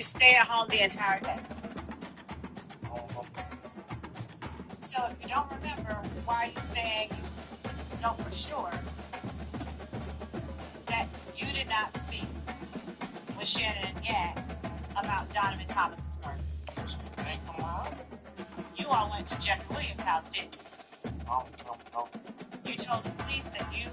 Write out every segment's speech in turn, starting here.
stay at home the entire day. So if you don't remember, why are you saying you know for sure that you did not speak with Shannon and Yak about Donovan Thomas's murder? You all went to Jeffrey Williams' house, didn't you? You told the police that you...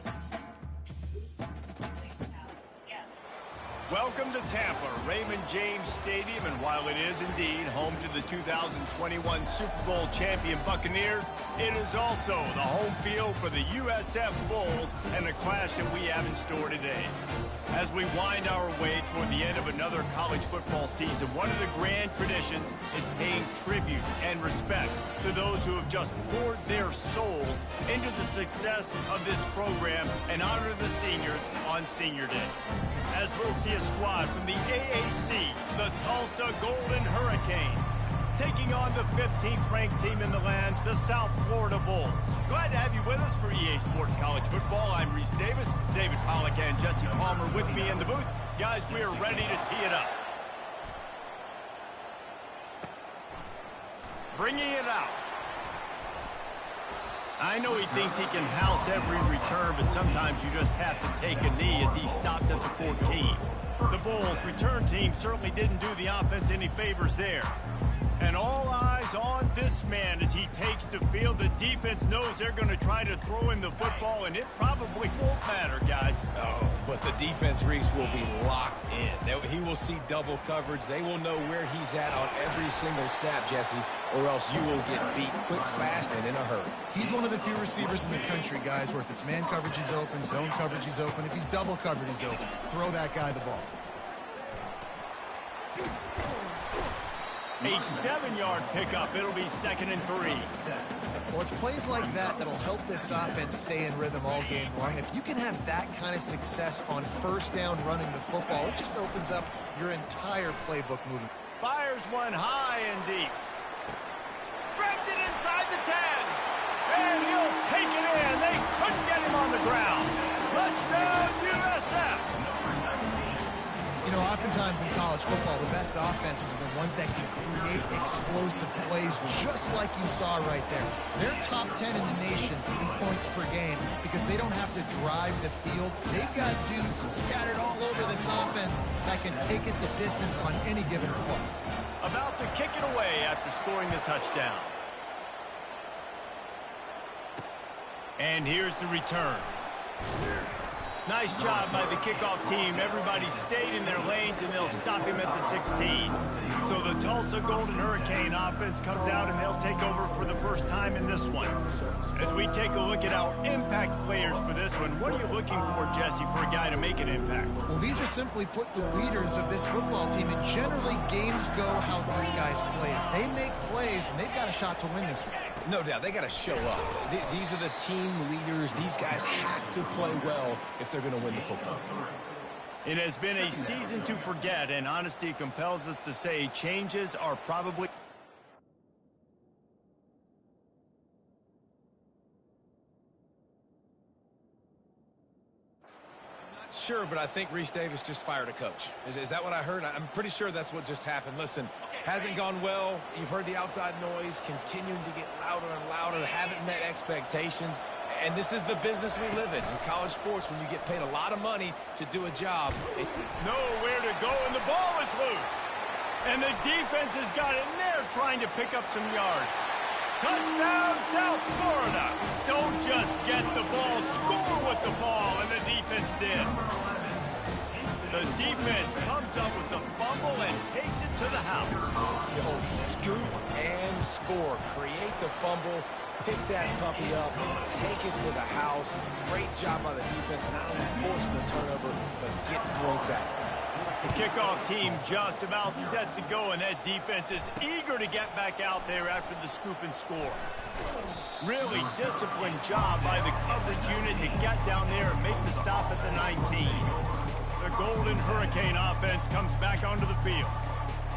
Welcome to Tampa, Raymond James Stadium, and while it is indeed home to the 2021 Super Bowl champion Buccaneers, it is also the home field for the USF Bulls and the clash that we have in store today. As we wind our way toward the end of another college football season, one of the grand traditions is paying tribute and respect to those who have just poured their souls into the success of this program and honor the seniors on Senior Day. As we'll see a squad from the AAC, the Tulsa Golden Hurricane, taking on the 15th ranked team in the land, the South Florida Bulls. Glad to have you with us for EA Sports College Football. I'm Reese Davis, David Pollack and Jesse Palmer with me in the booth. Guys, we are ready to tee it up. Bringing it out. I know he thinks he can house every return, but sometimes you just have to take a knee as he stopped at the 14. The Bulls' return team certainly didn't do the offense any favors there. And all eyes on this man as he takes the field. The defense knows they're going to try to throw him the football, and it probably won't matter, guys. Oh, but the defense, Reese, will be locked in. He will see double coverage. They will know where he's at on every single snap, Jesse, or else you will get beat quick, fast, and in a hurry. He's one of the few receivers in the country, guys, where if it's man coverage, he's open, zone coverage, he's open. If he's double covered, he's open. Throw that guy the ball. A 7-yard pickup. It'll be 2nd and 3. Well, it's plays like that that'll help this offense stay in rhythm all game long. If you can have that kind of success on first down running the football, it just opens up your entire playbook moving. Fires one high and deep. Grabs it inside the 10. And he'll take it in. They couldn't get him on the ground. Touchdown, USF. You know, oftentimes in college football, the best offenses are the ones that can create explosive plays just like you saw right there. They're top 10 in the nation in points per game because they don't have to drive the field. They've got dudes scattered all over this offense that can take it the distance on any given play. About to kick it away after scoring the touchdown. And here's the return. Nice job by the kickoff team. Everybody stayed in their lanes, and they'll stop him at the 16. So the Tulsa Golden Hurricane offense comes out, and they'll take over for the first time in this one. As we take a look at our impact players for this one, what are you looking for, Jesse, for a guy to make an impact? Well, these are simply put the leaders of this football team, and generally games go how these guys play. If they make plays, then they've got a shot to win this one. No doubt, they got to show up. These are the team leaders. These guys have to play well if they're going to win the football game. It has been a season to forget, and honesty compels us to say changes are probably... Sure, but I think Reese Davis just fired a coach. Is that what I heard? I'm pretty sure that's what just happened. Listen, hasn't gone well. You've heard the outside noise, continuing to get louder and louder, haven't met expectations. And this is the business we live in college sports, when you get paid a lot of money to do a job. Nowhere to go, and the ball is loose. And the defense has got it, and they're trying to pick up some yards. Touchdown, South Florida. Don't just get the ball, score with the ball, and the defense did. The defense comes up with the fumble and takes it to the house. You'll scoop and score. Create the fumble, pick that puppy up, take it to the house. Great job by the defense, not only forcing the turnover, but getting points out. The kickoff team just about set to go, and that defense is eager to get back out there after the scoop and score. Really disciplined job by the coverage unit to get down there and make the stop at the 19. The Golden Hurricane offense comes back onto the field.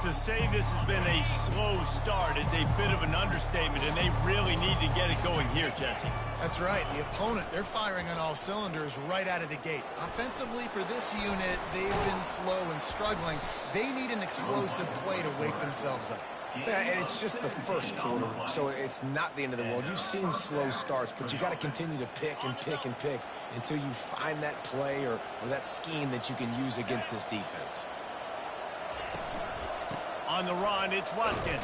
To say this has been a slow start is a bit of an understatement, and they really need to get it going here, Jesse. That's right. The opponent, they're firing on all cylinders right out of the gate. Offensively, for this unit, they've been slow and struggling. They need an explosive play to wake themselves up. Yeah, and it's just the first quarter, so it's not the end of the world. You've seen slow starts, but you got to continue to pick and pick and pick until you find that play or that scheme that you can use against this defense. On the run, it's Watkins.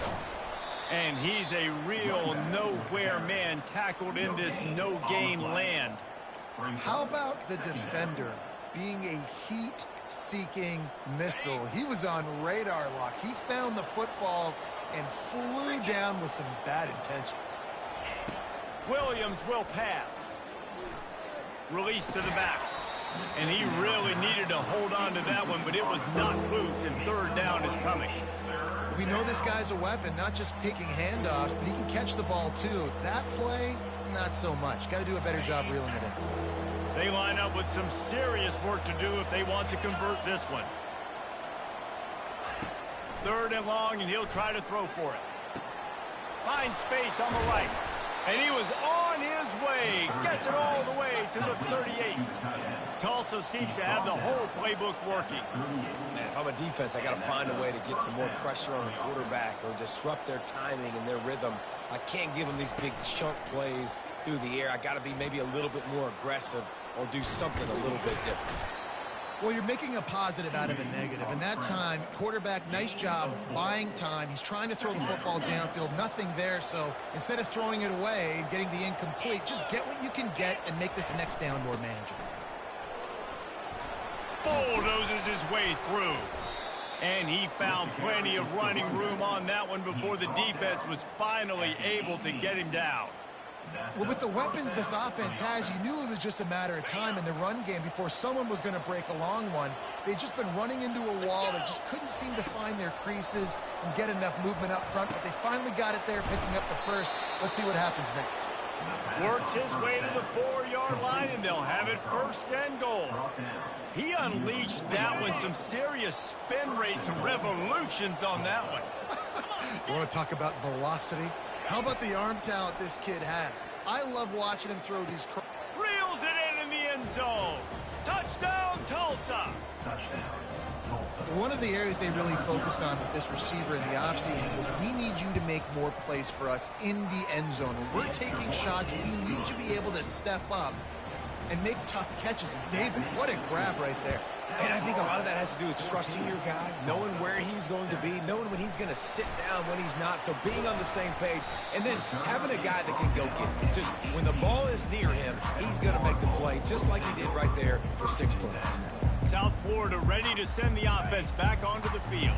And he's a real nowhere man tackled in this no-gain land. How about the defender being a heat-seeking missile? He was on radar lock. He found the football and flew down with some bad intentions. Williams will pass. Release to the back. And he really needed to hold on to that one, but it was not loose, and third down is coming. We know this guy's a weapon, not just taking handoffs, but he can catch the ball too. That play, not so much. Got to do a better job reeling it in. They line up with some serious work to do if they want to convert this one. Third and long, and he'll try to throw for it. Finds space on the right. And he was on his way. Gets it all the way to the 38. Tulsa seems to have the whole playbook working. Man, if I'm a defense, I got to find a way to get some more pressure on the quarterback or disrupt their timing and their rhythm. I can't give them these big chunk plays through the air. I got to be maybe a little bit more aggressive or do something a little bit different. Well, you're making a positive out of a negative. And that time, quarterback, nice job buying time. He's trying to throw the football downfield. Nothing there. So instead of throwing it away and getting the incomplete, just get what you can get and make this next down more manageable. Bulldozes his way through. And he found plenty of running room on that one before the defense was finally able to get him down. Well, with the weapons this offense has, you knew it was just a matter of time in the run game before someone was going to break a long one. They'd just been running into a wall. They just couldn't seem to find their creases and get enough movement up front, but they finally got it there, picking up the first. Let's see what happens next. Works his way to the 4-yard line, and they'll have it first and goal. He unleashed that one, some serious spin rates and revolutions on that one. You want to talk about velocity? How about the arm talent this kid has? I love watching him throw these. Reels it in the end zone. Touchdown, Tulsa. One of the areas they really focused on with this receiver in the offseason was we need you to make more plays for us in the end zone. When we're taking shots, we need you to be able to step up and make tough catches. And David, what a grab right there. And I think a lot of that has to do with trusting your guy, knowing where he's going to be, knowing when he's going to sit down, when he's not. So being on the same page, and then having a guy that can go get it. Just when the ball is near him, he's going to make the play, just like he did right there for 6 points. South Florida ready to send the offense back onto the field.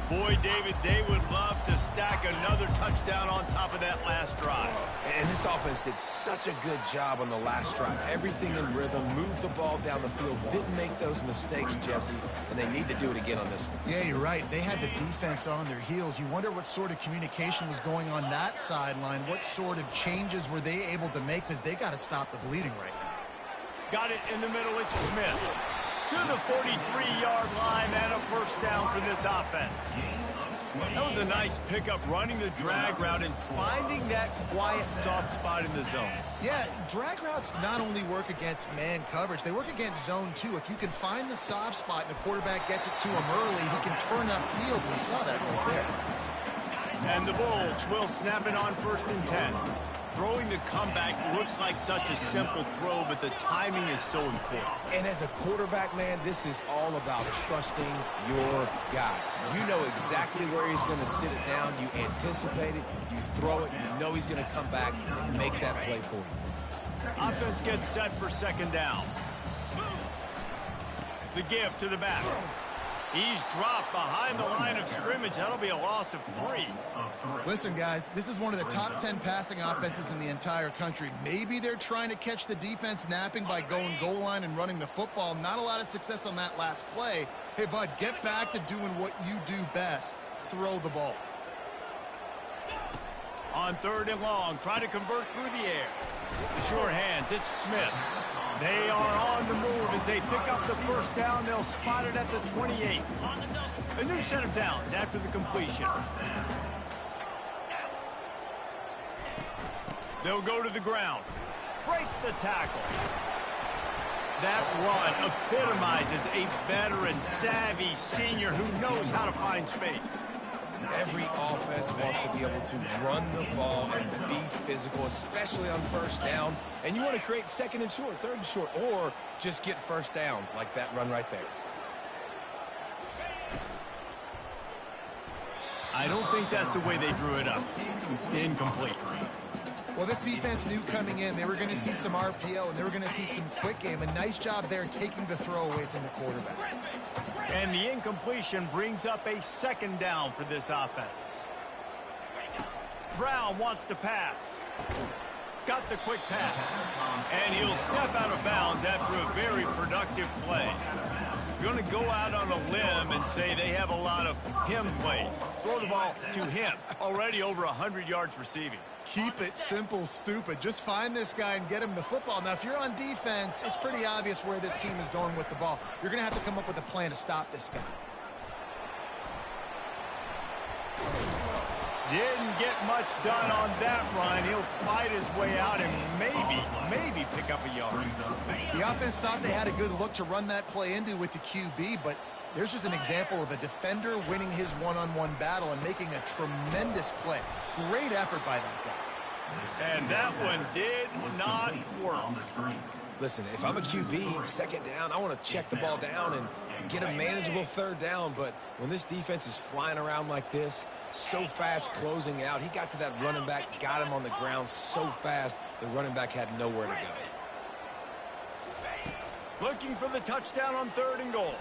Boy, David, they would love to stack another touchdown on top of that last drive. And this offense did such a good job on the last drive. Everything in rhythm, moved the ball down the field, didn't make those mistakes, Jesse, and they need to do it again on this one. Yeah, you're right. They had the defense on their heels. You wonder what sort of communication was going on that sideline. What sort of changes were they able to make, because they got to stop the bleeding right now. Got it in the middle. It's Smith. To the 43-yard line and a first down for this offense. That was a nice pickup, running the drag route and finding that quiet, soft spot in the zone. Yeah, drag routes not only work against man coverage, they work against zone too. If you can find the soft spot and the quarterback gets it to him early, he can turn upfield. We saw that right there. And the Bulls will snap it on 1st and 10. Throwing the comeback looks like such a simple throw, but the timing is so important. And as a quarterback, man, this is all about trusting your guy. You know exactly where he's going to sit it down. You anticipate it. You throw it. You know he's going to come back and make that play for you. Offense gets set for 2nd down. The give to the back. He's dropped behind the line of scrimmage. That'll be a loss of 3. Listen, guys, this is one of the top 10 passing offenses in the entire country. Maybe they're trying to catch the defense napping by going goal line and running the football. Not a lot of success on that last play. Hey, bud, get back to doing what you do best. Throw the ball. On 3rd and long, try to convert through the air. The sure hands, it's Smith. They are on the move as they pick up the first down. They'll spot it at the 28. A new set of downs after the completion. They'll go to the ground. Breaks the tackle. That run epitomizes a veteran, savvy senior who knows how to find space. Every offense wants to be able to run the ball and be physical, especially on first down. And you want to create second and short, third and short, or just get first downs like that run right there. I don't think that's the way they drew it up. Incomplete. Well, this defense knew coming in they were going to see some RPO and they were going to see some quick game. A nice job there taking the throw away from the quarterback. And the incompletion brings up a second down for this offense. Brown wants to pass. Got the quick pass. And he'll step out of bounds after a very productive play. Going to go out on a limb and say they have a lot of him plays. Throw the ball to him. Already over 100 yards receiving. Keep it simple, stupid. Just find this guy and get him the football. Now, if you're on defense, it's pretty obvious where this team is going with the ball. You're going to have to come up with a plan to stop this guy. Didn't get much done on that run. He'll fight his way out and maybe pick up a yard. The offense thought they had a good look to run that play into with the QB, but there's just an example of a defender winning his one-on-one battle and making a tremendous play. Great effort by that guy. And that one did not work. Listen, if I'm a QB, second down, I want to check the ball down and get a manageable third down. But when this defense is flying around like this, so fast closing out, he got to that running back, got him on the ground so fast, the running back had nowhere to go. Looking for the touchdown on 3rd and goal.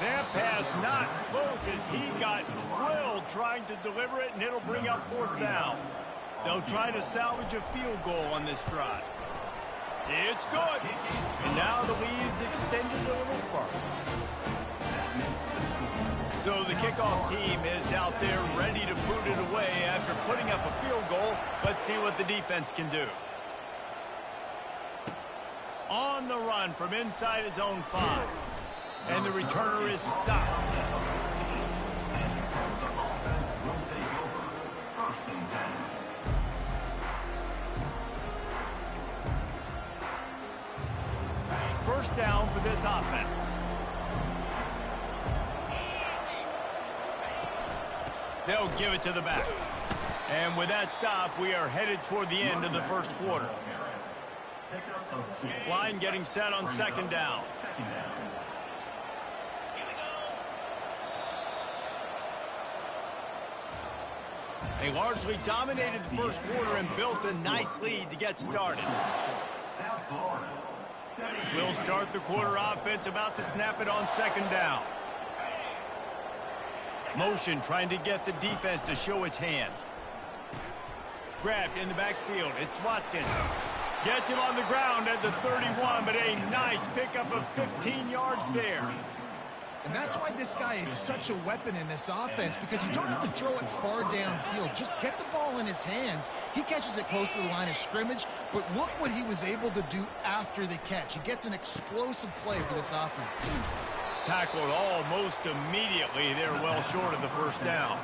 That pass not close as he got drilled trying to deliver it, and it'll bring up 4th down. They'll try to salvage a field goal on this drive. It's good. And now the lead's extended a little further. So the kickoff team is out there ready to boot it away after putting up a field goal. Let's see what the defense can do. On the run from inside his own 5. And the returner is stopped. First down for this offense. They'll give it to the back. And with that stop, we are headed toward the end of the first quarter. Line getting set on 2nd down. They largely dominated the first quarter and built a nice lead to get started. We'll start the quarter offense, about to snap it on 2nd down. Motion trying to get the defense to show his hand. Grabbed in the backfield. It's Watkins. Gets him on the ground at the 31, but a nice pickup of 15 yards there. And that's why this guy is such a weapon in this offense, because you don't have to throw it far downfield. Just get the ball in his hands. He catches it close to the line of scrimmage, but look what he was able to do after the catch. He gets an explosive play for this offense. Tackled almost immediately. They're well short of the first down.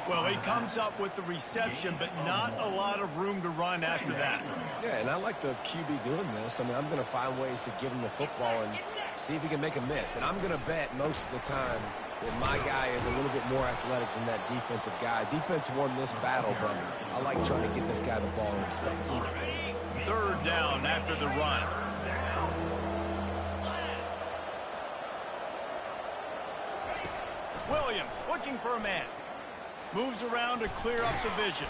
Well, he comes up with the reception, but not a lot of room to run after that. Yeah, and I like the QB doing this. I mean, I'm going to find ways to give him the football and see if he can make a miss. And I'm going to bet most of the time that my guy is a little bit more athletic than that defensive guy. Defense won this battle, but I like trying to get this guy the ball in space. 3rd down after the run. Williams looking for a man. Moves around to clear up the vision.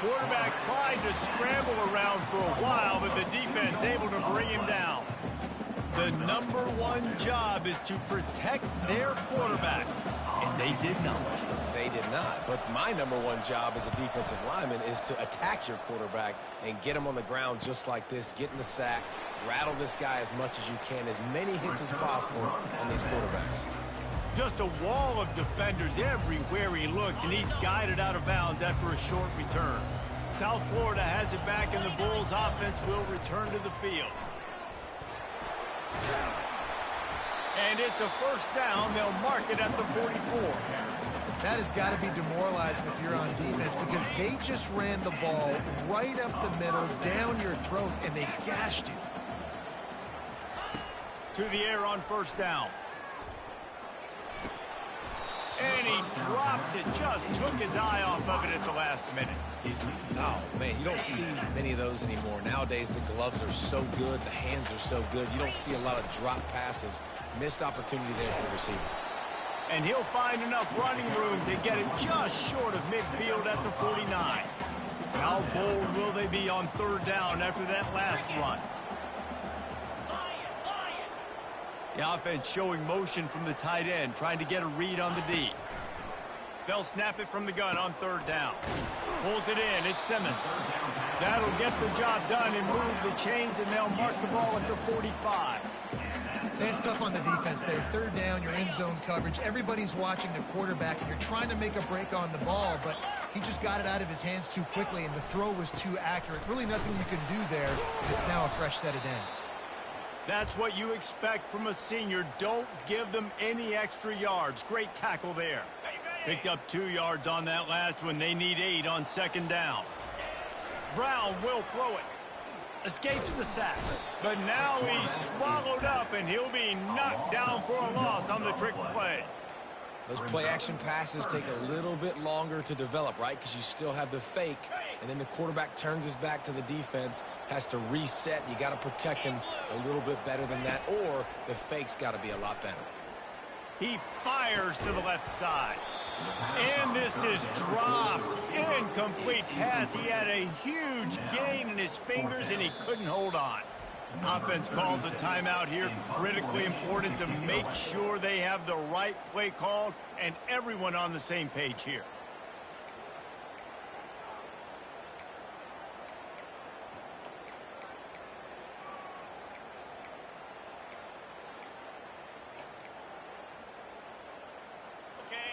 Quarterback tried to scramble around for a while, but the defense able to bring him down. The #1 job is to protect their quarterback, and they did not. They did not. But my #1 job as a defensive lineman is to attack your quarterback and get him on the ground just like this, get in the sack, rattle this guy as much as you can, as many hits as possible on these quarterbacks. Just a wall of defenders everywhere he looks, and he's guided out of bounds after a short return. South Florida has it back, and the Bulls offense will return to the field. And it's a first down. They'll mark it at the 44. That has got to be demoralizing if you're on defense because they just ran the ball right up the middle, down your throats, and they gashed you. To the air on first down. And he drops it. Just took his eye off of it at the last minute. Oh, man, you don't see many of those anymore. Nowadays, the gloves are so good. The hands are so good. You don't see a lot of drop passes. Missed opportunity there for the receiver. And he'll find enough running room to get it just short of midfield at the 49. How bold will they be on third down after that last run? The offense showing motion from the tight end, trying to get a read on the D. They'll snap it from the gun on third down. Pulls it in. It's Simmons. That'll get the job done and move the chains, and they'll mark the ball at the 45. That's tough on the defense there. Third down, you're in zone coverage. Everybody's watching the quarterback, and you're trying to make a break on the ball, but he just got it out of his hands too quickly, and the throw was too accurate. Really nothing you can do there. It's now a fresh set of downs. That's what you expect from a senior. Don't give them any extra yards. Great tackle there. Picked up 2 yards on that last one. They need 8 on second down. Brown will throw it. Escapes the sack. But now he's swallowed up, and he'll be knocked down for a loss on the trick play. Those play-action passes take a little bit longer to develop, right? Because you still have the fake, and then the quarterback turns his back to the defense, has to reset. You got to protect him a little bit better than that, or the fake's got to be a lot better. He fires to the left side. And this is dropped. Incomplete pass. He had a huge gain in his fingers, and he couldn't hold on. Offense calls a timeout here. Critically important to make sure they have the right play called and everyone on the same page here.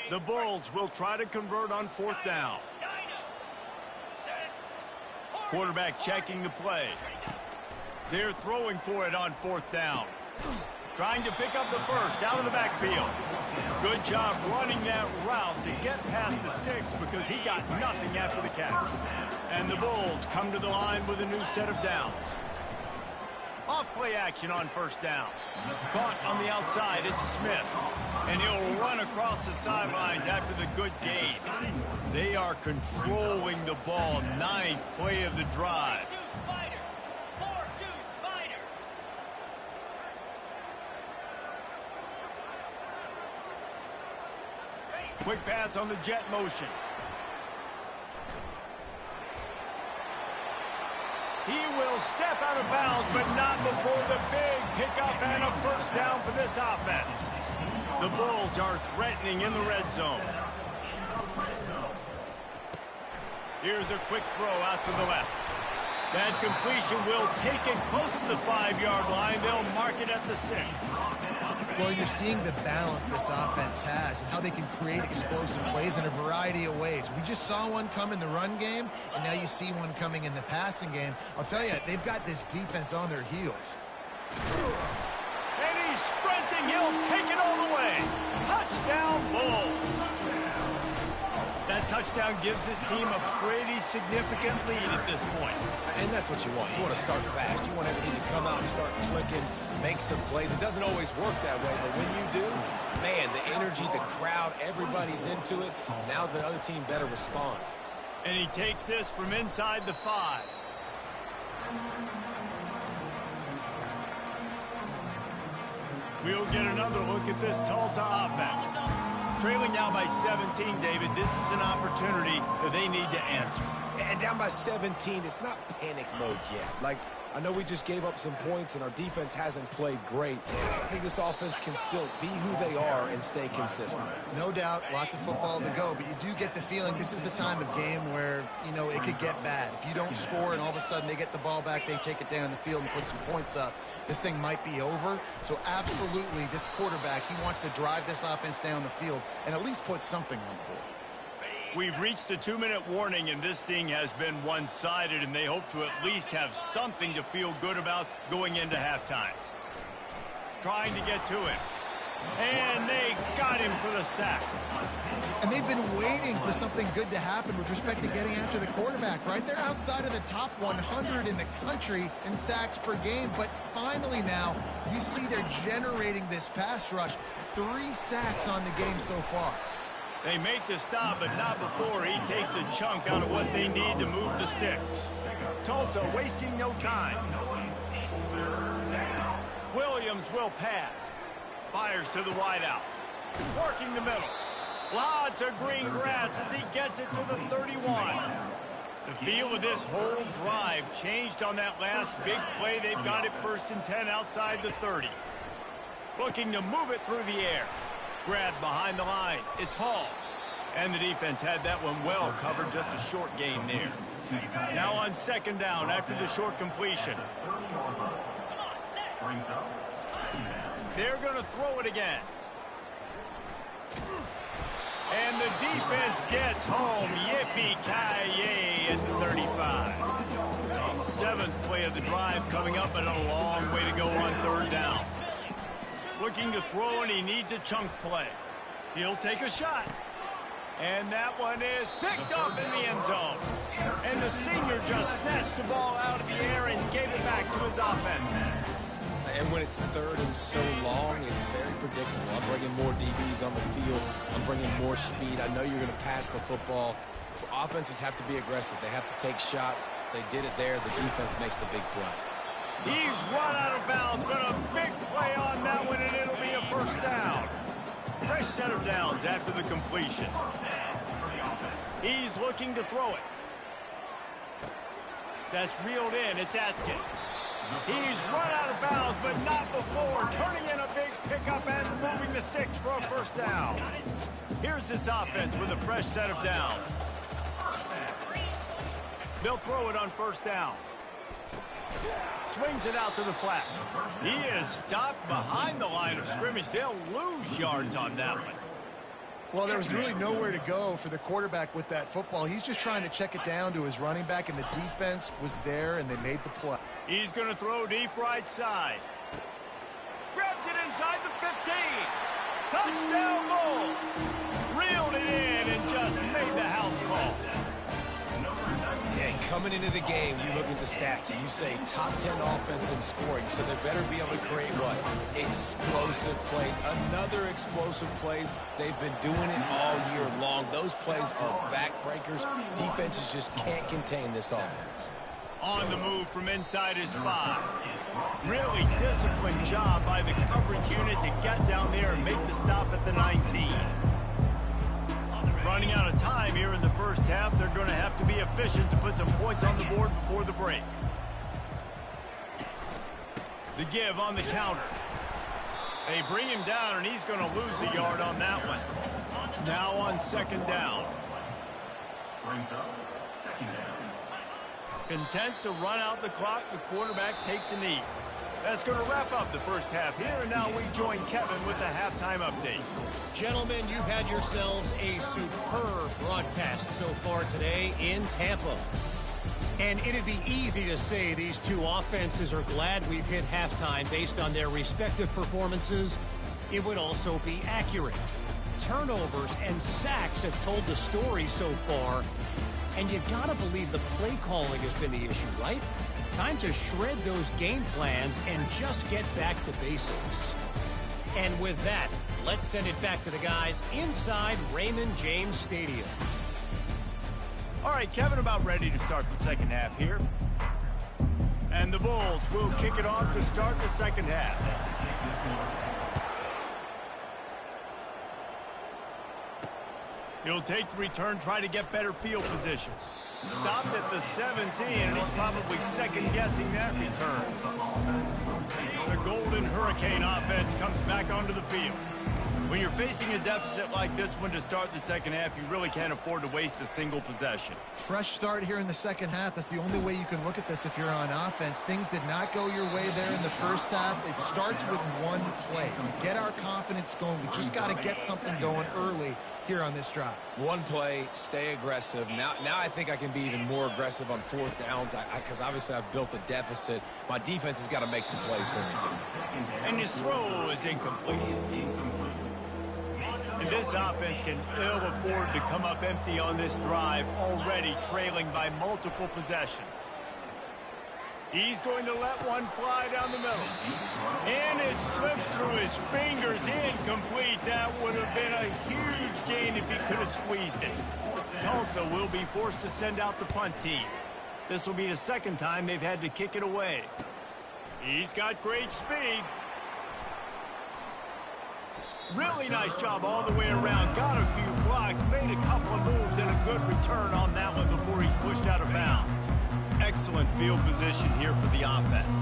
The Bulls will try to convert on fourth down. Quarterback checking the play. They're throwing for it on fourth down. Trying to pick up the first out of the backfield. Good job running that route to get past the sticks because he got nothing after the catch. And the Bulls come to the line with a new set of downs. Off play action on first down. Caught on the outside, it's Smith. And he'll run across the sidelines after the good gain. They are controlling the ball. 9th play of the drive. Quick pass on the jet motion. He will step out of bounds, but not before the big pickup and a first down for this offense. The Bulls are threatening in the red zone. Here's a quick throw out to the left. That completion will take it close to the 5-yard line. They'll mark it at the 6. Well, you're seeing the balance this offense has and how they can create explosive plays in a variety of ways. We just saw one come in the run game, and now you see one coming in the passing game. I'll tell you, they've got this defense on their heels. And he's sprinting. He'll take it all the way. Touchdown, Bulls. That touchdown gives his team a pretty significant lead at this point. And that's what you want. You want to start fast. You want everything to come out and start clicking, make some plays. It doesn't always work that way, but when you do, man, the energy, the crowd, everybody's into it. Now the other team better respond. And he takes this from inside the 5. We'll get another look at this Tulsa offense. Trailing now by 17, David. This is an opportunity that they need to answer. And down by 17, it's not panic mode yet. Like, I know we just gave up some points and our defense hasn't played great. I think this offense can still be who they are and stay consistent. No doubt, lots of football to go, but you do get the feeling this is the time of game where, you know, it could get bad. If you don't score and all of a sudden they get the ball back, they take it down the field and put some points up, this thing might be over. So absolutely, this quarterback, he wants to drive this offense down the field and at least put something on the board. We've reached the 2-minute warning, and this thing has been one-sided, and they hope to at least have something to feel good about going into halftime. trying to get to him. And they got him for the sack. And they've been waiting for something good to happen with respect to getting after the quarterback, right? They're outside of the top 100 in the country in sacks per game, but finally now you see they're generating this pass rush. 3 sacks on the game so far. They make the stop, but not before he takes a chunk out of what they need to move the sticks. Tulsa wasting no time. Williams will pass. Fires to the wideout. Working the middle. Lots of green grass as he gets it to the 31. The feel of this whole drive changed on that last big play. They've got it 1st and 10 outside the 30. Looking to move it through the air. Grab behind the line. It's Hall. And the defense had that one well covered. Just a short gain there. Now on 2nd down after the short completion. They're going to throw it again. And the defense gets home. Yippee-ki-yay at the 35. 7th play of the drive coming up, but a long way to go on 3rd down. Looking to throw, and he needs a chunk play. He'll take a shot. And that one is picked up in the end zone. And the senior just snatched the ball out of the air and gave it back to his offense. And when it's 3rd and so long, it's very predictable. I'm bringing more DBs on the field. I'm bringing more speed. I know you're going to pass the football. Offenses have to be aggressive. They have to take shots. They did it there. The defense makes the big play. He's run out of bounds, but a big play on that one, and it'll be a 1st down. Fresh set of downs after the completion. He's looking to throw it. That's reeled in. It's Atkins. He's run out of bounds, but not before. Turning in a big pickup and moving the sticks for a 1st down. Here's this offense with a fresh set of downs. They'll throw it on 1st down. Swings it out to the flat. He is stopped behind the line of scrimmage. They'll lose yards on that one. Well, there was really nowhere to go for the quarterback with that football. He's just trying to check it down to his running back, and the defense was there, and they made the play. He's going to throw deep right side. Grabs it inside the 15. Touchdown Bulls. Reeled it in and just made the house call. Yeah, and coming into the game, you look at the stats and you say top 10 offense in scoring, so they better be able to create what? Explosive plays. Another explosive plays. They've been doing it all year long. Those plays are backbreakers. Defenses just can't contain this offense. On the move from inside his 5. Really disciplined job by the coverage unit to get down there and make the stop at the 19. Running out of time here in the 1st half. They're going to have to be efficient to put some points on the board before the break. The give on the counter. They bring him down, and he's going to lose a yard on that one. Now on 2nd down. Content to run out the clock, the quarterback takes a knee. That's going to wrap up the 1st half here, and now we join Kevin with the halftime update. Gentlemen, you've had yourselves a superb broadcast so far today in Tampa. And it'd be easy to say these two offenses are glad we've hit halftime based on their respective performances. It would also be accurate. Turnovers and sacks have told the story so far. And you gotta believe the play calling has been the issue, right? Time to shred those game plans and just get back to basics. And with that, let's send it back to the guys inside Raymond James Stadium. All right, Kevin, about ready to start the 2nd half here. And the Bulls will kick it off to start the 2nd half. He'll take the return, try to get better field position. Stopped at the 17, and he's probably second-guessing that return. The Golden Hurricane offense comes back onto the field. When you're facing a deficit like this one to start the second half, you really can't afford to waste a single possession. Fresh start here in the second half. That's the only way you can look at this if you're on offense. Things did not go your way there in the first half. It starts with one play. To get our confidence going, we just got to get something going early here on this drive. One play, stay aggressive. Now I think I can be even more aggressive on fourth downs because obviously I've built a deficit. My defense has got to make some plays for me, too. And his throw is incomplete. And this offense can ill afford to come up empty on this drive, already trailing by multiple possessions. He's going to let one fly down the middle. And it slips through his fingers, incomplete. That would have been a huge gain if he could have squeezed it. Tulsa will be forced to send out the punt team. This will be the second time they've had to kick it away. He's got great speed. Really nice job all the way around. Got a few blocks, made a couple of moves, and a good return on that one before he's pushed out of bounds. Excellent field position here for the offense.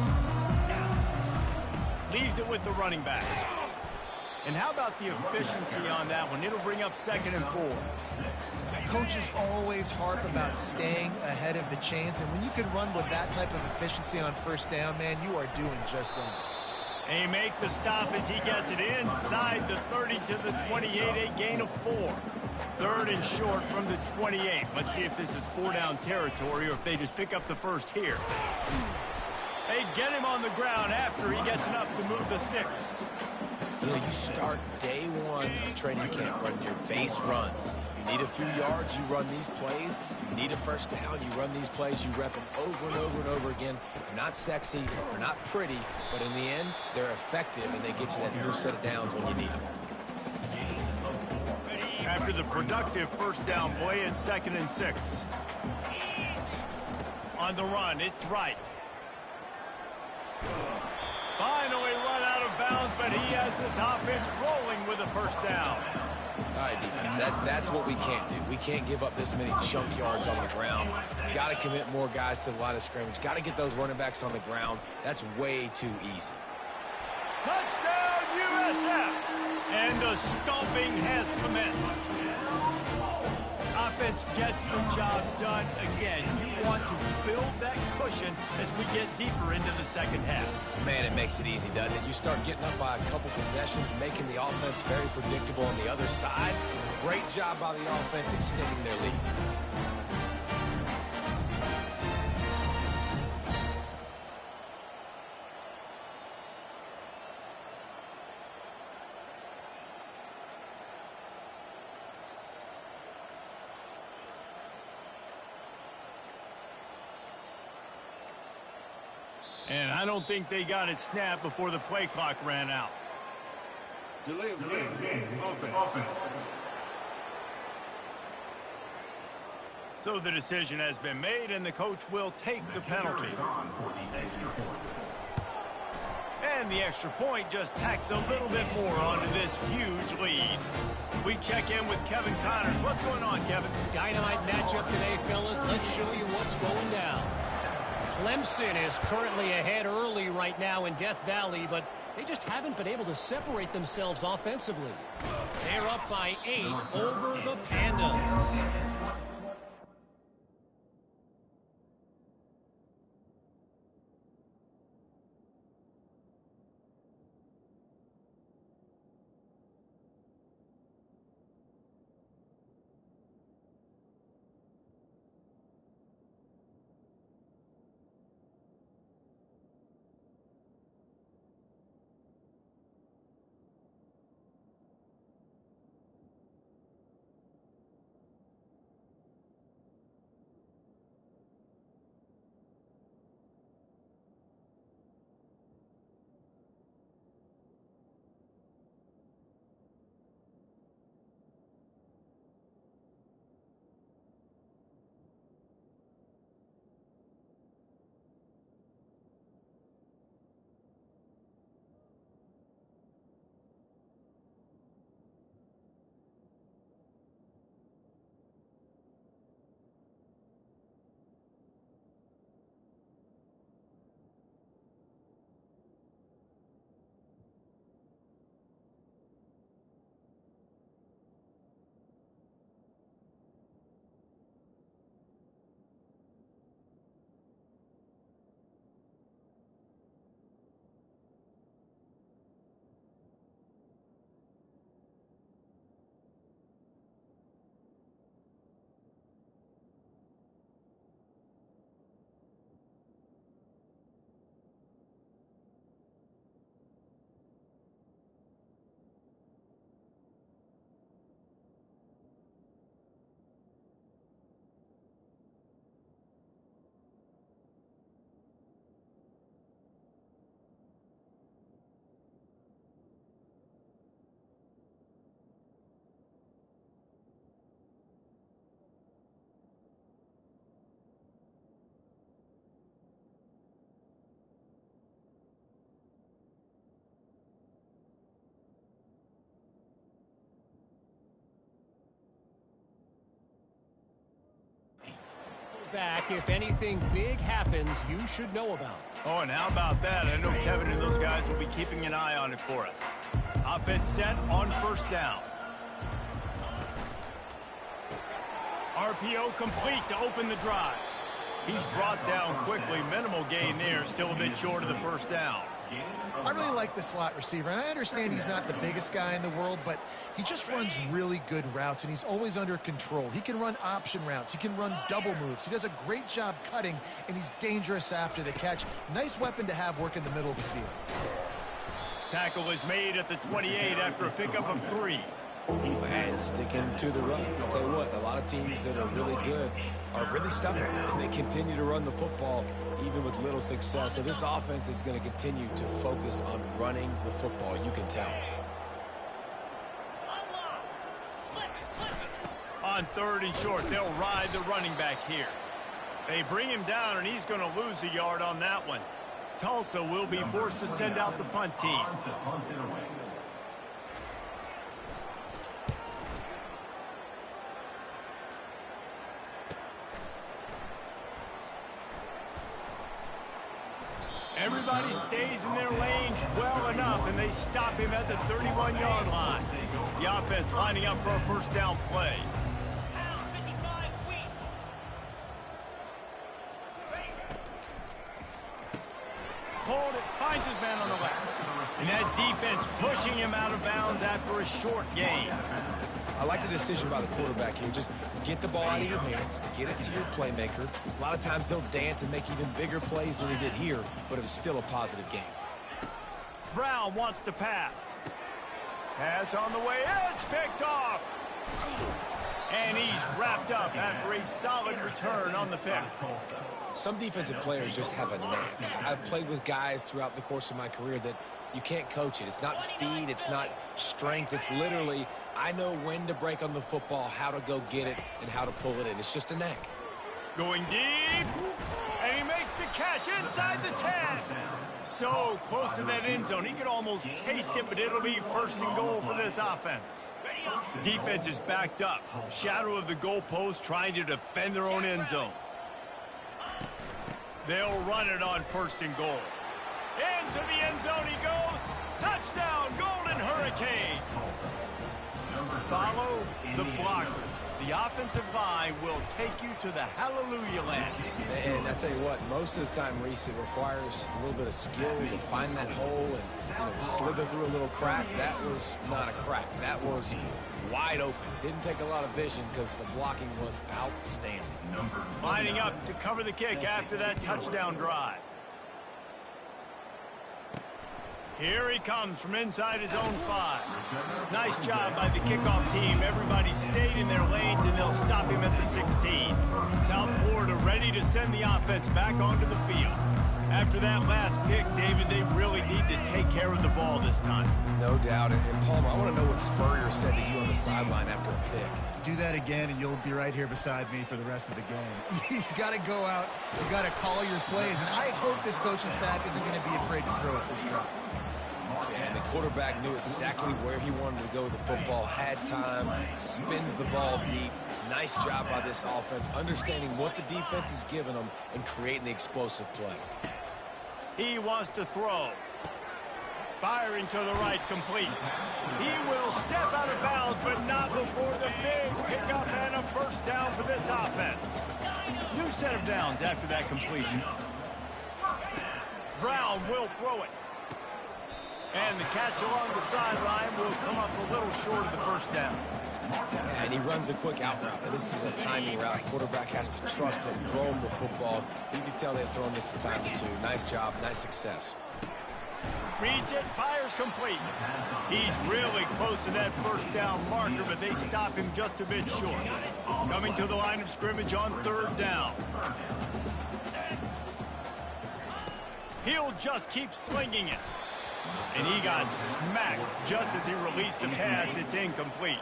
Leaves it with the running back. And how about the efficiency on that one? It'll bring up 2nd and 4. Coaches always harp about staying ahead of the chains, and when you can run with that type of efficiency on first down, man, you are doing just that. They make the stop as he gets it inside the 30 to the 28, a gain of 4. 3rd and short from the 28. Let's see if this is 4-down territory or if they just pick up the first here. They get him on the ground after he gets enough to move the sticks. You know, you start day one of training camp running your base runs. You need a few yards, you run these plays. You need a first down, you run these plays. You rep them over and over and over again. They're not sexy, they're not pretty, but in the end, they're effective, and they get you that new set of downs when you need them. After the productive first down play, it's 2nd and 6. On the run, it's right. Finally run out of bounds, but he has this offense rolling with a first down. All right, defense, that's what we can't do. We can't give up this many chunk yards on the ground. You got to commit more guys to the line of scrimmage. Got to get those running backs on the ground. That's way too easy. Touchdown, USF! And the stomping has commenced. Offense gets the job done again. You want to build that cushion as we get deeper into the second half. Man, it makes it easy, doesn't it? You start getting up by a couple possessions, making the offense very predictable on the other side. Great job by the offense extending their lead. And I don't think they got it snapped before the play clock ran out. Delay of game. Offense. So the decision has been made, and the coach will take the penalty. And the extra point just tacks a little bit more onto this huge lead. We check in with Kevin Connors. What's going on, Kevin? Dynamite matchup today, fellas. Let's show you what's going down. Clemson is currently ahead early right now in Death Valley, but they just haven't been able to separate themselves offensively. They're up by 8 over the Pandas. back if anything big happens you should know about. Oh, and how about that? I know Kevin and those guys will be keeping an eye on it for us. Offense set on first down. RPO complete to open the drive. He's brought down quickly. Minimal gain there. Still a bit short of the first down. I really like the slot receiver, and I understand he's not the biggest guy in the world, but he just runs really good routes, and he's always under control. He can run option routes. He can run double moves. He does a great job cutting, and he's dangerous after the catch. Nice weapon to have work in the middle of the field. Tackle is made at the 28 after a pickup of 3. And sticking to the run. I'll tell you what, a lot of teams that are really good are really stubborn, and they continue to run the football even with little success. So this offense is going to continue to focus on running the football. You can tell. On 3rd and short, they'll ride the running back here. They bring him down, and he's going to lose a yard on that one. Tulsa will be forced to send out the punt team. Everybody stays in their lanes well enough, and they stop him at the 31-yard line. The offense lining up for a first down play. Hold it, finds his man on the left. And that defense pushing him out of bounds after a short gain. I like the decision by the quarterback here. Just get the ball out of your hands, get it to your playmaker. A lot of times he'll dance and make even bigger plays than he did here, but it was still a positive game. Brown wants to pass. Pass on the way, it's picked off. And he's wrapped up after a solid return on the pick. Some defensive players just have a knack. I've played with guys throughout the course of my career that you can't coach it. It's not speed, it's not strength, it's literally, I know when to break on the football, how to go get it, and how to pull it in. It's just a knack. Going deep, and he makes the catch inside the 10. So close to that end zone, he could almost taste it, but it'll be 1st and goal for this offense. Defense is backed up. Shadow of the goalpost trying to defend their own end zone. They'll run it on 1st and goal. Into the end zone he goes. Touchdown, Golden Hurricane. Follow the blockers. The offensive line will take you to the hallelujah land. And I tell you what, most of the time, Reese, it requires a little bit of skill to find that hole and slither through a little crack. That was not a crack. That was wide open. Didn't take a lot of vision because the blocking was outstanding. Lining up to cover the kick after that touchdown drive. Here he comes from inside his own 5. Nice job by the kickoff team. Everybody stayed in their lanes, and they'll stop him at the 16. South Florida ready to send the offense back onto the field. After that last pick, David, they really need to take care of the ball this time. No doubt. And Palmer, I want to know what Spurrier said to you on the sideline after a pick. Do that again, and you'll be right here beside me for the rest of the game. You got to go out. You got to call your plays, and I hope this coaching staff isn't going to be afraid to throw at this drop. And the quarterback knew exactly where he wanted to go with the football, had time, spins the ball deep. Nice job by this offense, understanding what the defense is giving them and creating the explosive play. He wants to throw. Firing to the right, complete. He will step out of bounds, but not before the big pickup and a first down for this offense. New set of downs after that completion. Brown will throw it. And the catch along the sideline will come up a little short of the first down. And he runs a quick out route. Now, this is a timing route. Quarterback has to trust him, throw him the football. You can tell they've thrown this a time or two. Nice job, nice success. Reads it, fires complete. He's really close to that first down marker, but they stop him just a bit short. Coming to the line of scrimmage on 3rd down. He'll just keep slinging it. And he got smacked just as he released the pass. It's incomplete.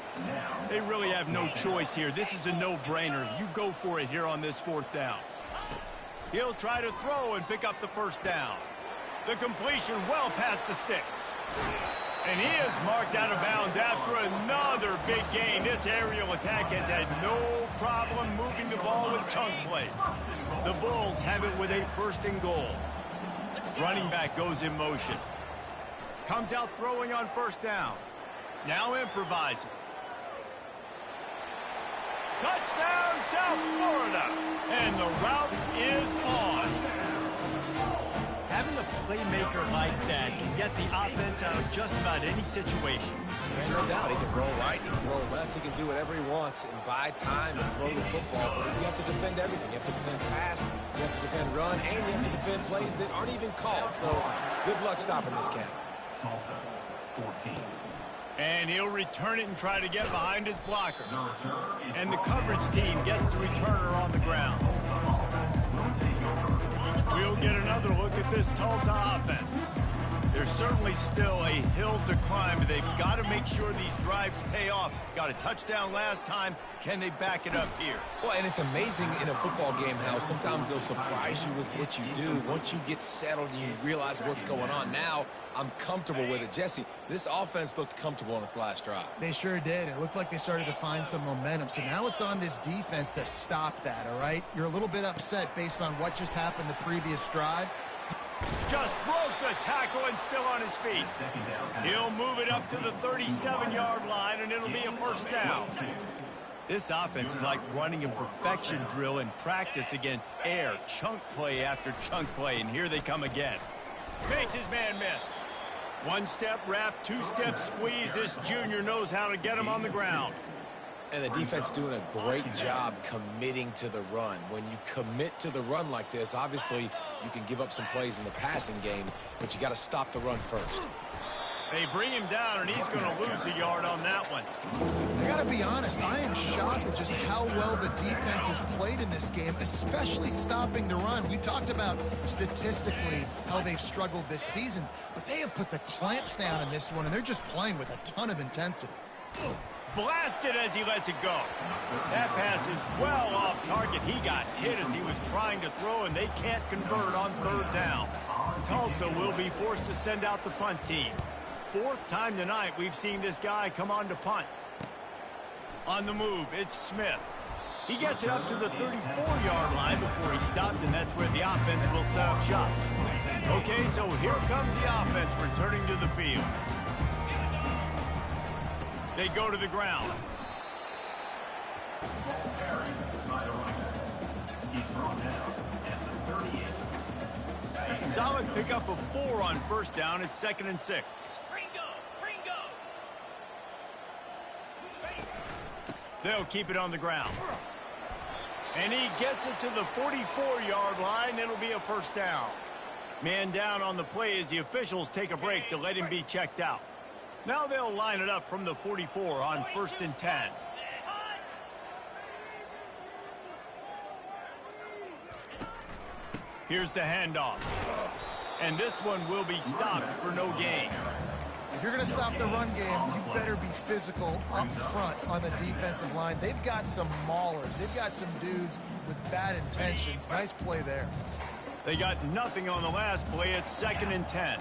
They really have no choice here. This is a no-brainer. You go for it here on this 4th down. He'll try to throw and pick up the first down. The completion well past the sticks. And he is marked out of bounds after another big gain. This aerial attack has had no problem moving the ball with chunk plays. The Bulls have it with a 1st and goal. Running back goes in motion. Comes out throwing on 1st down. Now improvising. Touchdown, South Florida. And the route is on. Having a playmaker like that can get the offense out of just about any situation. And no doubt, he can roll right, he can roll left, he can do whatever he wants and buy time and throw the football. But you have to defend everything. You have to defend pass, you have to defend run, and you have to defend plays that aren't even called. So good luck stopping this cat. Tulsa, 14. And he'll return it and try to get behind his blockers. And the coverage team gets the returner on the ground. We'll get another look at this Tulsa offense. There's certainly still a hill to climb, but they've got to make sure these drives pay off. Got a touchdown last time. Can they back it up here? Well, and it's amazing in a football game how sometimes they'll surprise you with what you do. Once you get settled and you realize what's going on, now I'm comfortable with it. Jesse, this offense looked comfortable on its last drive. They sure did. It looked like they started to find some momentum. So now it's on this defense to stop that, all right? You're a little bit upset based on what just happened the previous drive. Just broke the tackle and still on his feet. He'll move it up to the 37-yard line, and it'll be a 1st down. This offense is like running a perfection drill in practice against air, chunk play after chunk play, and here they come again. Makes his man miss. 1-step wrap, 2-step squeeze. This junior knows how to get him on the ground. And the defense doing a great job committing to the run. When you commit to the run like this, obviously you can give up some plays in the passing game, but you got to stop the run first. They bring him down, and he's going to lose a yard on that one. I got to be honest, I am shocked at just how well the defense has played in this game, especially stopping the run. We talked about statistically how they've struggled this season, but they have put the clamps down in this one, and they're just playing with a ton of intensity. Blasted as he lets it go. That pass is well off target. He got hit as he was trying to throw, and they can't convert on 3rd down. Tulsa will be forced to send out the punt team. 4th time tonight we've seen this guy come on to punt. On the move, it's Smith. He gets it up to the 34-yard line before he stopped, and that's where the offense will set up shop. Okay, so here comes the offense returning to the field. They go to the ground. Solid pickup of 4 on 1st down. It's 2nd and 6. They'll keep it on the ground. And he gets it to the 44-yard line. It'll be a 1st down. Man down on the play as the officials take a break to let him be checked out. Now they'll line it up from the 44 on 1st and 10. Here's the handoff. And this one will be stopped for no gain. If you're going to stop the run game, you better be physical up front on the defensive line. They've got some maulers. They've got some dudes with bad intentions. Nice play there. They got nothing on the last play. It's 2nd and 10.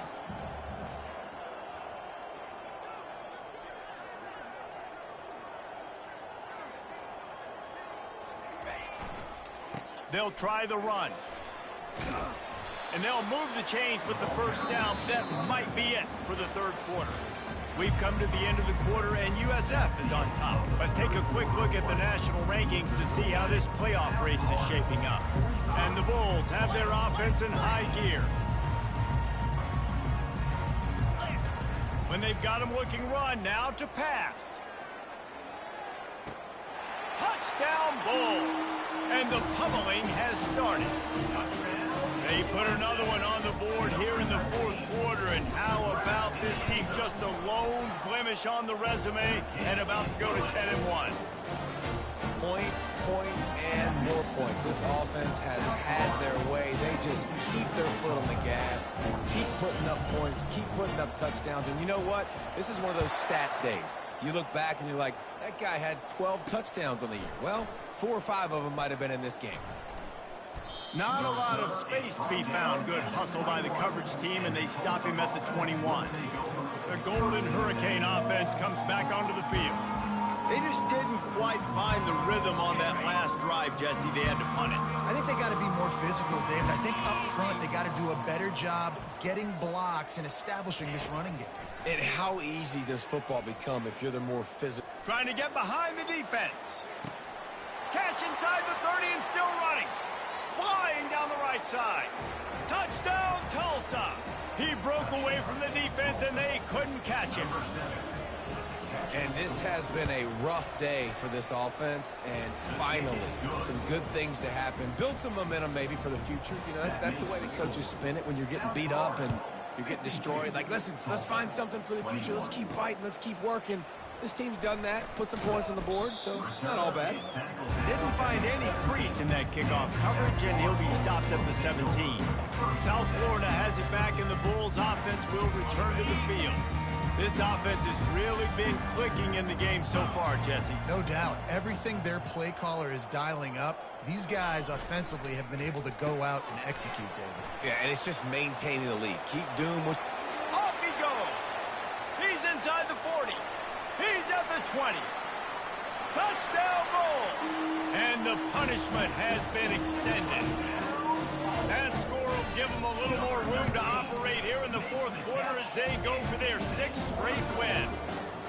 They'll try the run. And they'll move the chains with the 1st down. That might be it for the 3rd quarter. We've come to the end of the quarter, and USF is on top. Let's take a quick look at the national rankings to see how this playoff race is shaping up. And the Bulls have their offense in high gear. When they've got them looking run, now to pass. Touchdown Bulls! And the pummeling has started. They put another one on the board here in the 4th quarter, and how about this team? Just a lone blemish on the resume and about to go to 10-1. Points, points, and more points. This offense has had their way. They just keep their foot on the gas, keep putting up points, keep putting up touchdowns. And you know what? This is one of those stats days. You look back and you're like, that guy had 12 touchdowns on the year. Well, 4 or 5 of them might have been in this game. Not a lot of space to be found. Good hustle by the coverage team, and they stop him at the 21. The Golden Hurricane offense comes back onto the field. They just didn't quite find the rhythm on that last drive, Jesse, they had to punt it. I think they got to be more physical, David. I think up front they got to do a better job getting blocks and establishing this running game. And how easy does football become if you're the more physical? Trying to get behind the defense. Catch inside the 30 and still running. Flying down the right side. Touchdown, Tulsa. He broke away from the defense, and they couldn't catch him. And this has been a rough day for this offense, and finally, some good things to happen. Build some momentum maybe for the future. You know, that's the way the coaches spin it when you're getting beat up and you're getting destroyed. Like, listen, let's find something for the future. Let's keep fighting. Let's keep working. This team's done that, put some points on the board, so it's not all bad. Didn't find any crease in that kickoff coverage, and he'll be stopped at the 17. South Florida has it back, and the Bulls offense will return to the field. This offense has really been clicking in the game so far, Jesse. No doubt. Everything their play caller is dialing up, these guys offensively have been able to go out and execute, David. Yeah, and it's just maintaining the lead. Keep doing what... Off he goes. He's inside the 40. He's at the 20. Touchdown, Bulls. And the punishment has been extended. That score will give them a little more room to operate here in the fourth quarter as they go for their 6th straight win.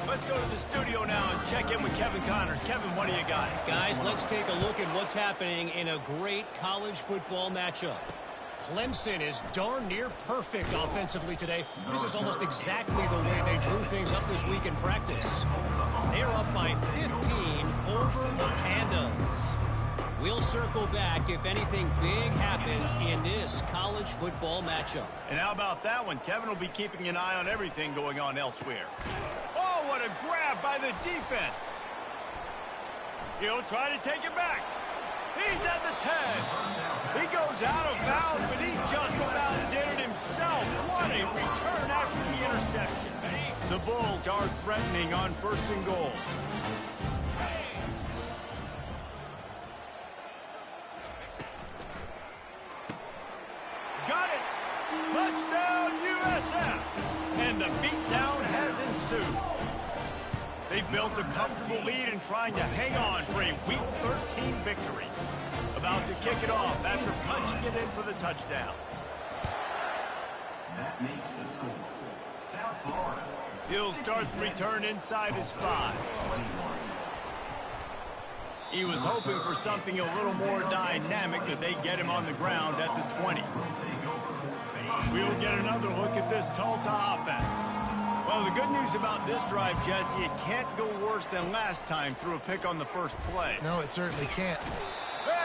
Let's go to the studio now and check in with Kevin Connors. Kevin, what do you got? Guys, let's take a look at what's happening in a great college football matchup. Clemson is darn near perfect offensively today. This is almost exactly the way they drew things up this week in practice. They're up by 15 over the Pandas. We'll circle back if anything big happens in this college football matchup. And how about that one? Kevin will be keeping an eye on everything going on elsewhere. Oh, what a grab by the defense. He'll try to take it back. He's at the 10. He goes out of bounds, but he just about did it himself. What a return after the interception. The Bulls are threatening on 1st and goal. Got it! Touchdown, USF! And the beatdown has ensued. They built a comfortable lead and trying to hang on for a Week 13 victory. About to kick it off after punching it in for the touchdown. That makes the score. South Florida. He'll start the return inside his 5. He was hoping for something a little more dynamic, but they get him on the ground at the 20. We'll get another look at this Tulsa offense. Well, the good news about this drive, Jesse, it can't go worse than last time through a pick on the first play. No, it certainly can't.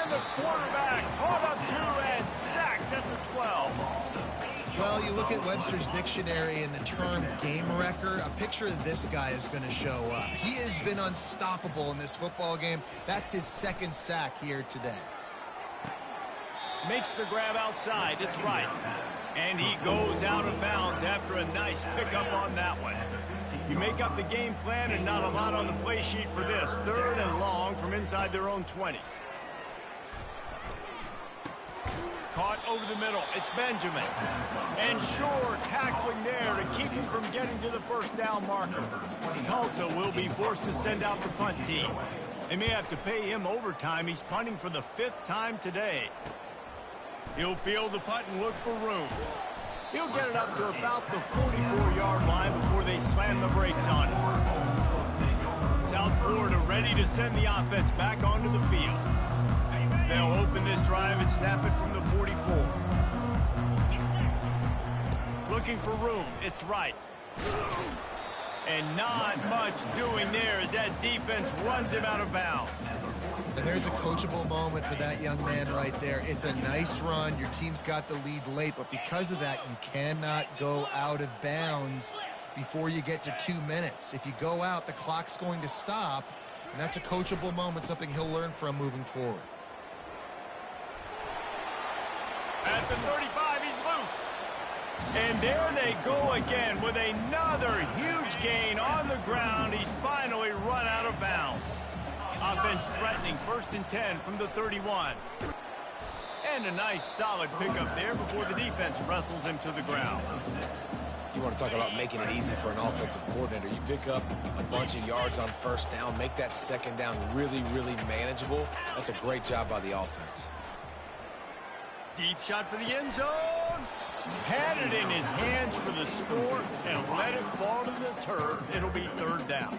And the quarterback caught up to and sacked at the 12. Well, you look at Webster's dictionary and the term game wrecker, a picture of this guy is going to show up. He has been unstoppable in this football game. That's his 2nd sack here today. Makes the grab outside. It's right. And he goes out of bounds after a nice pickup on that one. You make up the game plan and not a lot on the play sheet for this. 3rd and long from inside their own 20. Caught over the middle. It's Benjamin. And Shore tackling there to keep him from getting to the 1st down marker. Tulsa will be forced to send out the punt team. They may have to pay him overtime. He's punting for the 5th time today. He'll field the punt and look for room. He'll get it up to about the 44-yard line before they slam the brakes on him. South Florida ready to send the offense back onto the field. They'll open this drive and snap it from the 44. Looking for room. It's right. And not much doing there as that defense runs him out of bounds. And there's a coachable moment for that young man right there. It's a nice run. Your team's got the lead late, but because of that, you cannot go out of bounds before you get to 2 minutes. If you go out, the clock's going to stop, and that's a coachable moment, something he'll learn from moving forward. At the 35, he's loose. And there they go again with another huge gain on the ground. He's finally run out of bounds. Offense threatening 1st and 10 from the 31. And a nice solid pickup there before the defense wrestles him to the ground. You want to talk about making it easy for an offensive coordinator. You pick up a bunch of yards on first down, make that second down really, really manageable. That's a great job by the offense. Deep shot for the end zone. Had it in his hands for the score and let it fall to the turf. It'll be third down.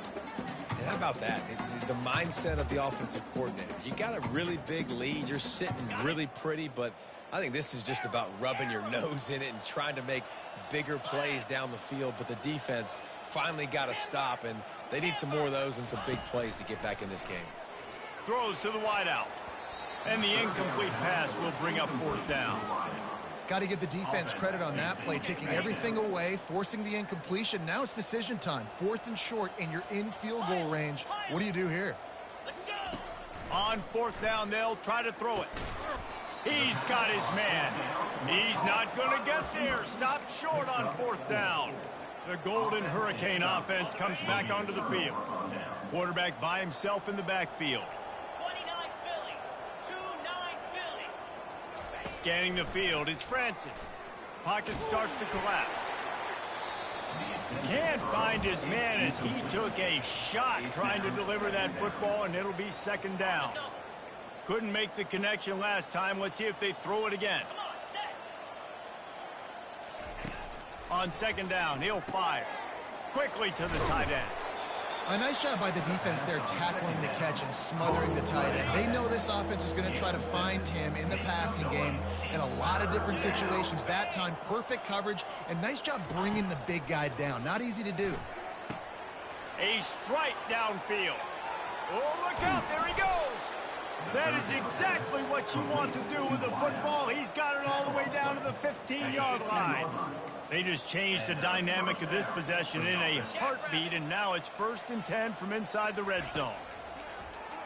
And how about that? The mindset of the offensive coordinator. You got a really big lead. You're sitting really pretty, but I think this is just about rubbing your nose in it and trying to make bigger plays down the field. But the defense finally got a stop, and they need some more of those and some big plays to get back in this game. Throws to the wideout. And the incomplete pass will bring up fourth down. Got to give the defense credit on that play, taking everything away, forcing the incompletion. Now it's decision time. 4th and short, and you're in field goal range. What do you do here? On fourth down, they'll try to throw it. He's got his man. He's not going to get there. Stopped short on fourth down. The Golden Hurricane offense comes back onto the field. Quarterback by himself in the backfield. Scanning the field, it's Francis. Pocket starts to collapse. Can't find his man as he took a shot trying to deliver that football, and it'll be second down. Couldn't make the connection last time. Let's see if they throw it again. On second down, he'll fire. Quickly to the tight end. A nice job by the defense there, tackling the catch and smothering the tight end. They know this offense is going to try to find him in the passing game in a lot of different situations. That time, perfect coverage, and nice job bringing the big guy down. Not easy to do. A strike downfield. Oh, look out. There he goes. That is exactly what you want to do with the football. He's got it all the way down to the 15-yard line. They just changed the dynamic of this possession in a heartbeat, and now it's 1st and 10 from inside the red zone.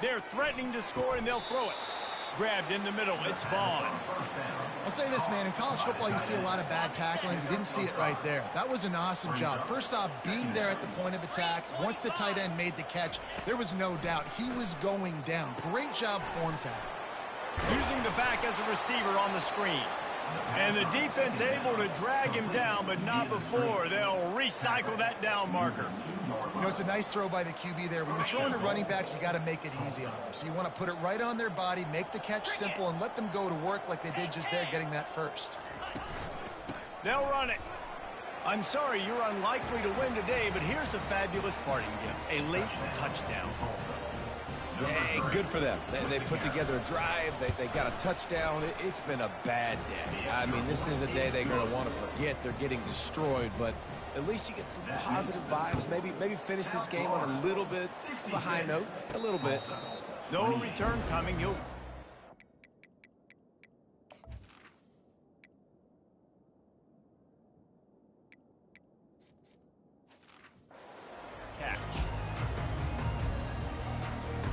They're threatening to score, and they'll throw it. Grabbed in the middle. It's Vaughn. I'll say this, man. In college football, you see a lot of bad tackling. You didn't see it right there. That was an awesome job. First off, being there at the point of attack. Once the tight end made the catch, there was no doubt he was going down. Great job form tackle. Using the back as a receiver on the screen. And the defense able to drag him down, but not before. They'll recycle that down marker. You know, it's a nice throw by the QB there. When you're throwing to running backs, you got to make it easy on them. So you want to put it right on their body, make the catch simple, and let them go to work like they did just there, getting that first. They'll run it. I'm sorry you're unlikely to win today, but here's a fabulous parting gift. A late touchdown. Yeah, good for them. They put together a drive. They got a touchdown. It's been a bad day. I mean, this is a day they're going to want to forget. They're getting destroyed, but at least you get some positive vibes. Maybe finish this game on a little bit of a high note. A little bit. No return coming. He'll...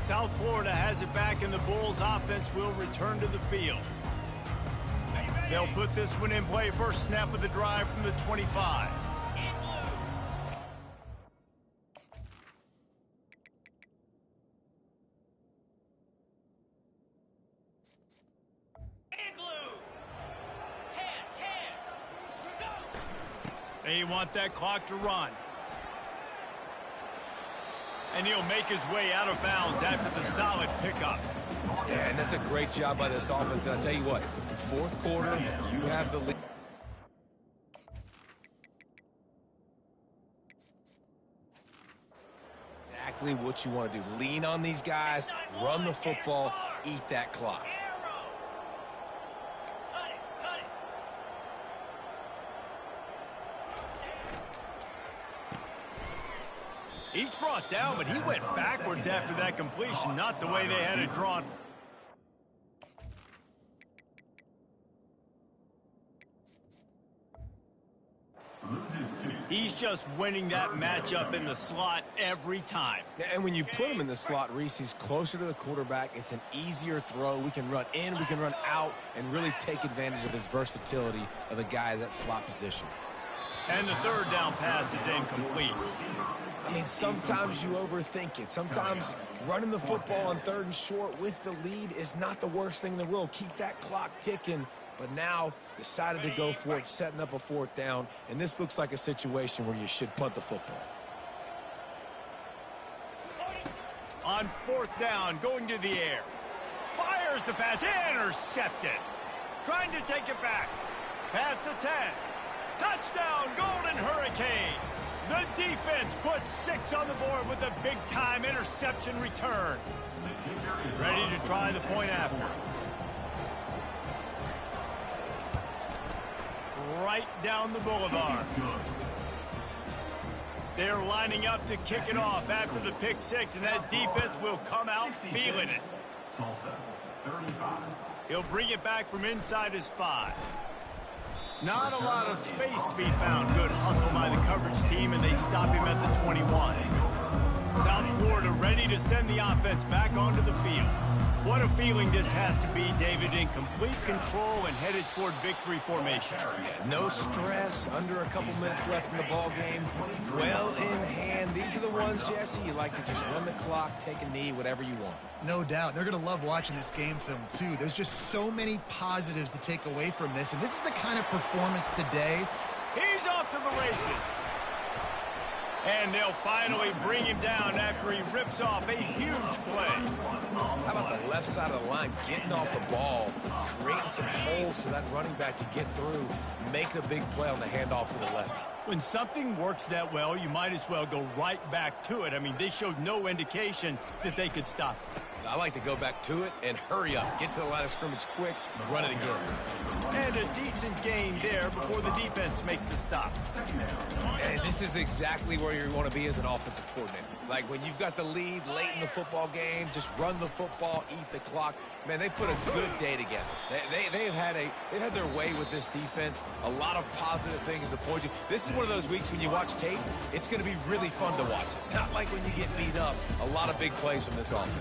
South Florida has it back, and the Bulls offense will return to the field. They'll put this one in play. First snap of the drive from the 25. They want that clock to run. And he'll make his way out of bounds after the solid pickup. Yeah, and that's a great job by this offense. And I'll tell you what, 4th quarter, you have the lead. Exactly what you want to do. Lean on these guys, run the football, eat that clock. He's brought down, but he went backwards after that completion, not the way they had it drawn. He's just winning that matchup in the slot every time. And when you put him in the slot, Reese, he's closer to the quarterback. It's an easier throw. We can run in, we can run out, and really take advantage of his versatility of the guy in that slot position. And the third down pass is incomplete. I mean, sometimes you overthink it. Sometimes running the football on 3rd and short with the lead is not the worst thing in the world. Keep that clock ticking. but now decided to go for it, setting up a 4th down, and this looks like a situation where you should punt the football. On 4th down, going to the air. Fires the pass, intercepted. Trying to take it back. Past the 10. Touchdown, Golden Hurricane. The defense puts 6 on the board with a big-time interception return. Ready to try the point after. Right down the boulevard. They're lining up to kick it off after the pick 6, and that defense will come out feeling it. He'll bring it back from inside his 5. Not a lot of space to be found. Good hustle by the coverage team, and they stop him at the 21. South Florida ready to send the offense back onto the field. What a feeling this has to be, David, in complete control and headed toward victory formation. Yeah, no stress, under a couple minutes left in the ball game. Well in hand. These are the ones, Jesse, you like to just run the clock, take a knee, whatever you want. No doubt. They're going to love watching this game film, too. There's just so many positives to take away from this, and this is the kind of performance today. He's off to the races. And they'll finally bring him down after he rips off a huge play. How about the left side of the line getting off the ball, creating some holes for that running back to get through, make a big play on the handoff to the left. When something works that well, you might as well go right back to it. I mean, they showed no indication that they could stop it. I like to go back to it and hurry up. Get to the line of scrimmage quick, run it again. And a decent gain there before the defense makes the stop. And this is exactly where you want to be as an offensive coordinator. Like when you've got the lead late in the football game, just run the football, eat the clock. Man, they put a good day together. They've had their way with this defense. A lot of positive things to point to. This is one of those weeks when you watch tape, it's going to be really fun to watch. Not like when you get beat up. A lot of big plays from this offense.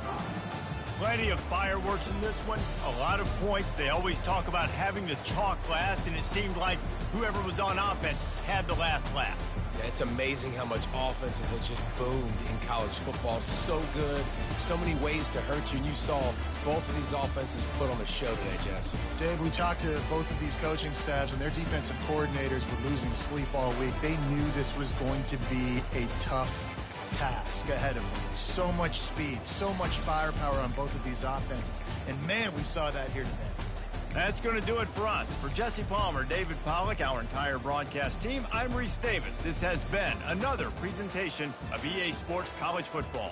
Plenty of fireworks in this one. A lot of points. They always talk about having the chalk last, and it seemed like whoever was on offense had the last laugh. Yeah, it's amazing how much offense has just boomed in college football. So good. So many ways to hurt you. And you saw both of these offenses put on a show today, Jess. Dave, we talked to both of these coaching staffs, and their defensive coordinators were losing sleep all week. They knew this was going to be a tough task ahead of them. So much speed, so much firepower on both of these offenses. And, man, we saw that here today. That's going to do it for us. For Jesse Palmer, David Pollack, our entire broadcast team, I'm Reese Davis. This has been another presentation of EA Sports College Football.